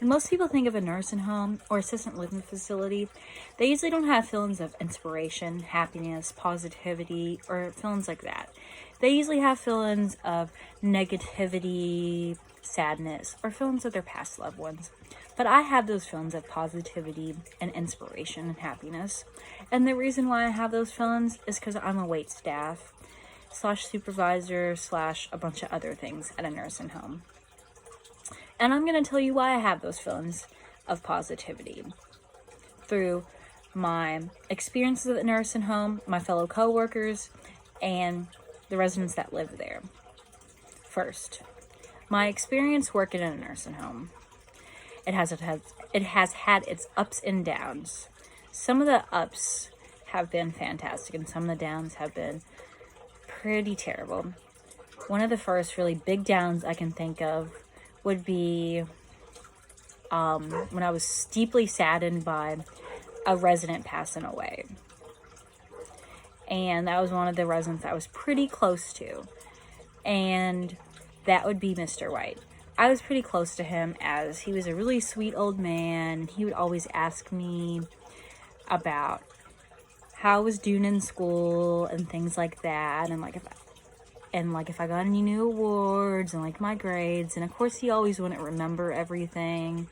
when most people think of a nursing home or assisted living facility, they usually don't have feelings of inspiration, happiness, positivity, or feelings like that. They usually have feelings of negativity, sadness, or feelings of their past loved ones. But I have those feelings of positivity and inspiration and happiness. And the reason why I have those feelings is because I'm a wait staff / supervisor / a bunch of other things at a nursing home. And I'm going to tell you why I have those feelings of positivity through my experiences at the nursing home, my fellow coworkers, and the residents that live there. First, my experience working in a nursing home. It has had its ups and downs. Some of the ups have been fantastic, and some of the downs have been pretty terrible. One of the first really big downs I can think of would be when I was deeply saddened by a resident passing away. And that was one of the residents I was pretty close to. And that would be Mr. White. I was pretty close to him as he was a really sweet old man. He would always ask me about how I was doing in school and things like that. And if I got any new awards and like my grades. And of course he always wouldn't remember everything.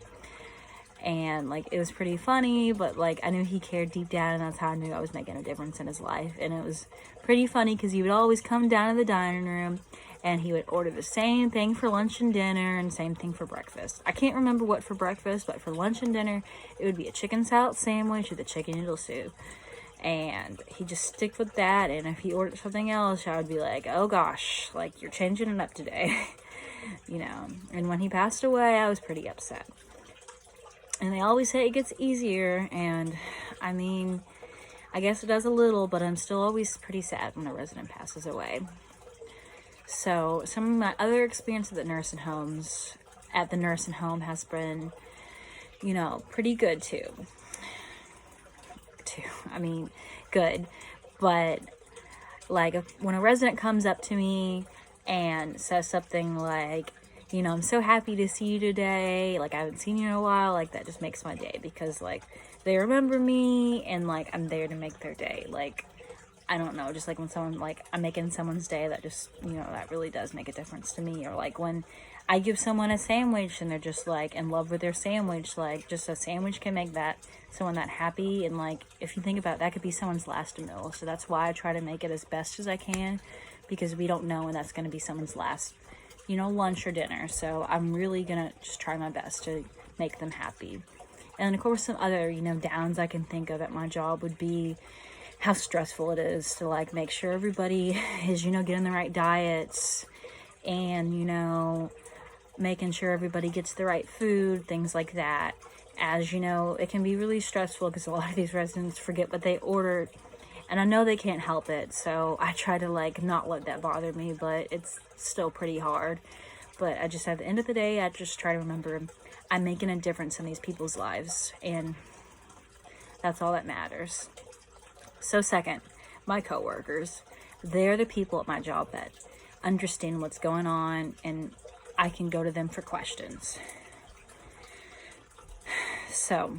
And like it was pretty funny, but like I knew he cared deep down, and that's how I knew I was making a difference in his life. And it was pretty funny because he would always come down to the dining room and he would order the same thing for lunch and dinner and same thing for breakfast. I can't remember what for breakfast, but for lunch and dinner it would be a chicken salad sandwich with a chicken noodle soup. And he just stick with that. And if he ordered something else, I would be like, oh gosh, like you're changing it up today. And when he passed away, I was pretty upset. And they always say it gets easier, and I mean, I guess it does a little, but I'm still always pretty sad when a resident passes away. So some of my other experience at the nursing home has been, pretty good too. I mean, good. But like when a resident comes up to me and says something like, I'm so happy to see you today. Like, I haven't seen you in a while. Like, that just makes my day because, like, they remember me and, like, I'm there to make their day. Like, I don't know. Just like when someone, like, I'm making someone's day, that just, that really does make a difference to me. Or, like, when I give someone a sandwich and they're just, like, in love with their sandwich. Like, just a sandwich can make someone that happy. And, like, if you think about it, that could be someone's last meal. So that's why I try to make it as best as I can because we don't know when that's going to be someone's last lunch or dinner. So I'm really gonna just try my best to make them happy. And of course some other downs I can think of at my job would be how stressful it is to like make sure everybody is getting the right diets and making sure everybody gets the right food, things like that. As it can be really stressful because a lot of these residents forget what they ordered. And I know they can't help it, so I try to, like, not let that bother me, but it's still pretty hard. But at the end of the day, I just try to remember I'm making a difference in these people's lives, and that's all that matters. So second, my coworkers. They're the people at my job that understand what's going on, and I can go to them for questions. So,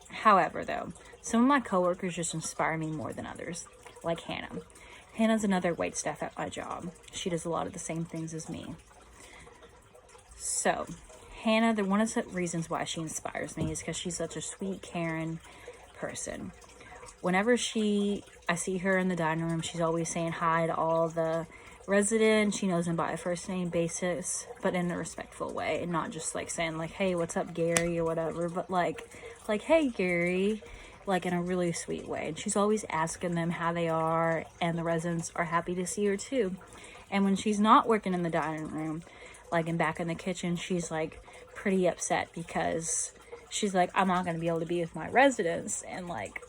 however, though, some of my coworkers just inspire me more than others, like Hannah. Hannah's another waitstaff at my job. She does a lot of the same things as me. So, Hannah, one of the reasons why she inspires me is because she's such a sweet, caring person. Whenever I see her in the dining room, she's always saying hi to all the residents. She knows them by a first name basis, but in a respectful way, and not just like saying like, hey, what's up, Gary, or whatever, but like, hey, Gary, like in a really sweet way. And she's always asking them how they are, and the residents are happy to see her too. And when she's not working in the dining room, like and back in the kitchen, she's like pretty upset because she's like, I'm not going to be able to be with my residents. And like,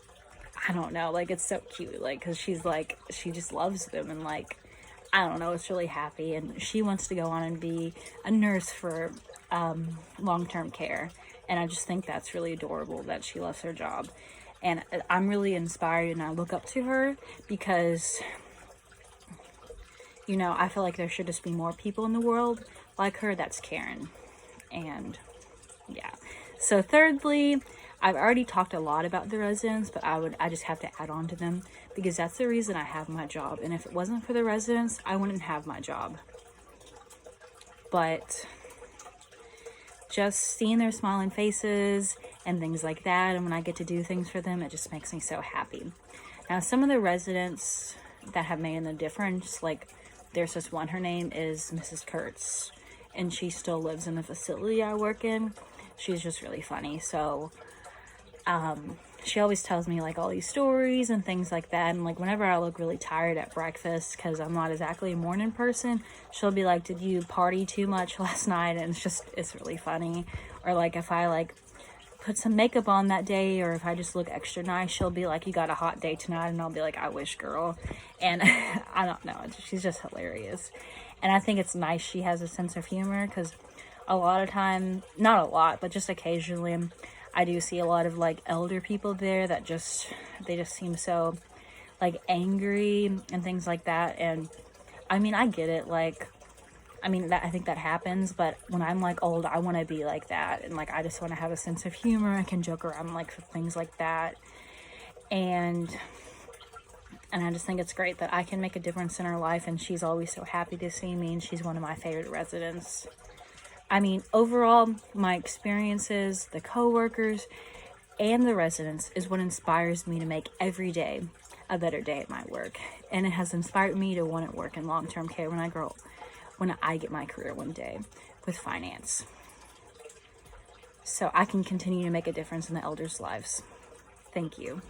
I don't know, like it's so cute, like, because she's like, she just loves them, and like, I don't know, it's really happy. And she wants to go on and be a nurse for long-term care. And I just think that's really adorable that she loves her job. And I'm really inspired, and I look up to her because, I feel like there should just be more people in the world like her that's caring. And yeah, So thirdly, I've already talked a lot about the residents, but I just have to add on to them because that's the reason I have my job. And if it wasn't for the residents, I wouldn't have my job. But just seeing their smiling faces and things like that, and when I get to do things for them, it just makes me so happy. Now, some of the residents that have made a difference, like there's this one, her name is Mrs. Kurtz, and she still lives in the facility I work in. She's just really funny. So she always tells me like all these stories and things like that, and like whenever I look really tired at breakfast because I'm not exactly a morning person, she'll be like, did you party too much last night? And it's really funny. Or like if I like put some makeup on that day, or if I just look extra nice, she'll be like, you got a hot day tonight, and I'll be like, I wish, girl. And I don't know, she's just hilarious. And I think it's nice she has a sense of humor, because a lot of time, not a lot, but just occasionally, I do see a lot of like elder people there that they just seem so like angry and things like that. And I mean, I get it. Like, I mean, I think that happens, but when I'm like old, I want to be like that. And like, I just want to have a sense of humor. I can joke around like things like that. And I just think it's great that I can make a difference in her life. And she's always so happy to see me. And she's one of my favorite residents. I mean, overall, my experiences, the coworkers, and the residents is what inspires me to make every day a better day at my work. And it has inspired me to want to work in long-term care when I get my career one day with finance. So I can continue to make a difference in the elders' lives. Thank you.